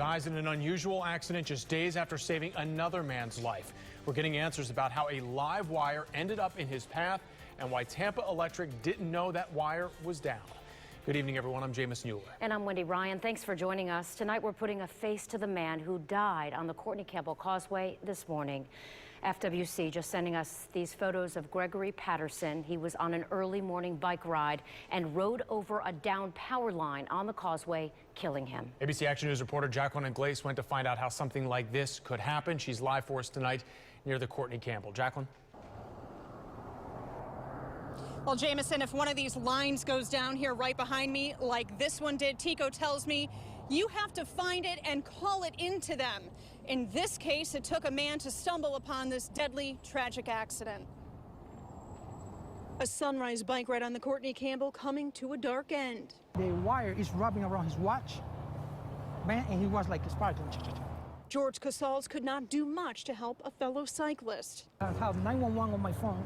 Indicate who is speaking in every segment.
Speaker 1: dies in an unusual accident just days after saving another man's life. We're getting answers about how a live wire ended up in his path and why Tampa Electric didn't know that wire was down. Good evening, everyone. I'm Jameis Mueller.
Speaker 2: And I'm Wendy Ryan. Thanks for joining us. Tonight, we're putting a face to the man who died on the Courtney Campbell Causeway this morning. FWC just sending us these photos of Gregory Patterson. He was on an early morning bike ride and rode over a downed power line on the causeway, killing him. ABC
Speaker 1: Action News reporter Jacqueline Ingles went to find out how something like this could happen. She's live for us tonight near the Courtney Campbell. Jacqueline?
Speaker 3: Well, Jamison, if one of these lines goes down here right behind me, like this one did, Tico tells me, you have to find it and call it into them. In this case, it took a man to stumble upon this deadly, tragic accident. A sunrise bike ride on the Courtney Campbell coming to a dark end.
Speaker 4: The wire is wrapping around his watch, man, and he was like sparkling.
Speaker 3: George Casals could not do much to help a fellow cyclist.
Speaker 4: I have 911 on my phone,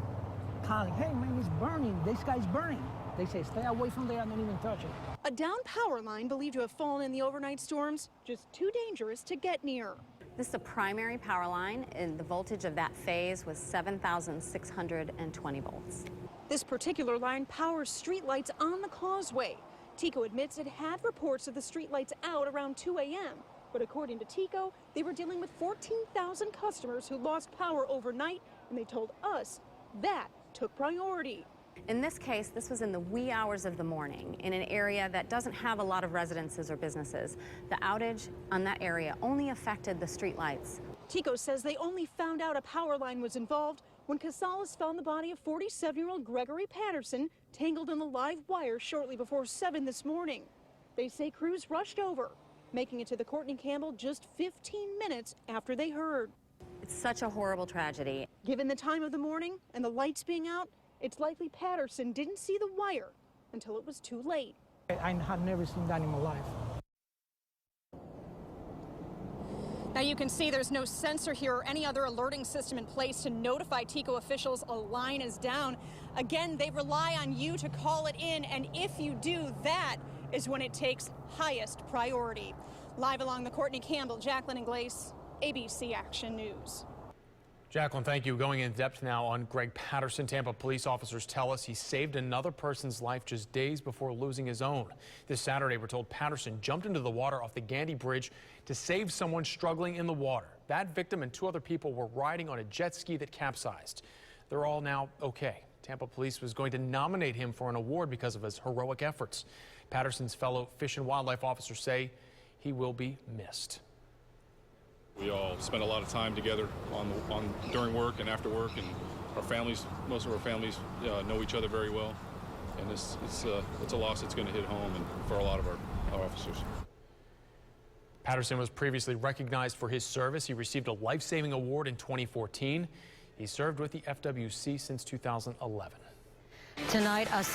Speaker 4: calling, hey man, it's burning, this guy's burning. They say, stay away from there and don't even touch it.
Speaker 3: A downed power line believed to have fallen in the overnight storms, just too dangerous to get near.
Speaker 5: This is a primary power line, and the voltage of that phase was 7,620 volts.
Speaker 3: This particular line powers streetlights on the causeway. Tico admits it had reports of the streetlights out around 2 a.m. But according to Tico, they were dealing with 14,000 customers who lost power overnight, and they told us that took priority.
Speaker 5: In this case, this was in the wee hours of the morning in an area that doesn't have a lot of residences or businesses. The outage on that area only affected the streetlights.
Speaker 3: Tico says they only found out a power line was involved when Casales found the body of 47-year-old Gregory Patterson tangled in the live wire shortly before 7 this morning. They say crews rushed over, making it to the Courtney Campbell just 15 minutes after they heard.
Speaker 5: It's such a horrible tragedy.
Speaker 3: Given the time of the morning and the lights being out, it's likely Patterson didn't see the wire until it was too late.
Speaker 4: I have never seen that in my life.
Speaker 3: Now you can see there's no sensor here or any other alerting system in place to notify Tico officials a line is down. Again, they rely on you to call it in, and if you do, that is when it takes highest priority. Live along the Courtney Campbell, Jacqueline Ingles, ABC Action News.
Speaker 1: Jacqueline, thank you. Going in depth now on Greg Patterson. Tampa police officers tell us he saved another person's life just days before losing his own. This Saturday, we're told Patterson jumped into the water off the Gandy Bridge to save someone struggling in the water. That victim and 2 other people were riding on a jet ski that capsized. They're all now okay. Tampa police was going to nominate him for an award because of his heroic efforts. Patterson's fellow Fish and Wildlife officers say he will be missed.
Speaker 6: We all spend a lot of time together during work and after work, and our families, most of our families know each other very well, and it's a loss that's going to hit home and for a lot of our officers.
Speaker 1: Patterson was previously recognized for his service. He received a life-saving award in 2014. He served with the FWC since 2011.
Speaker 2: Tonight, a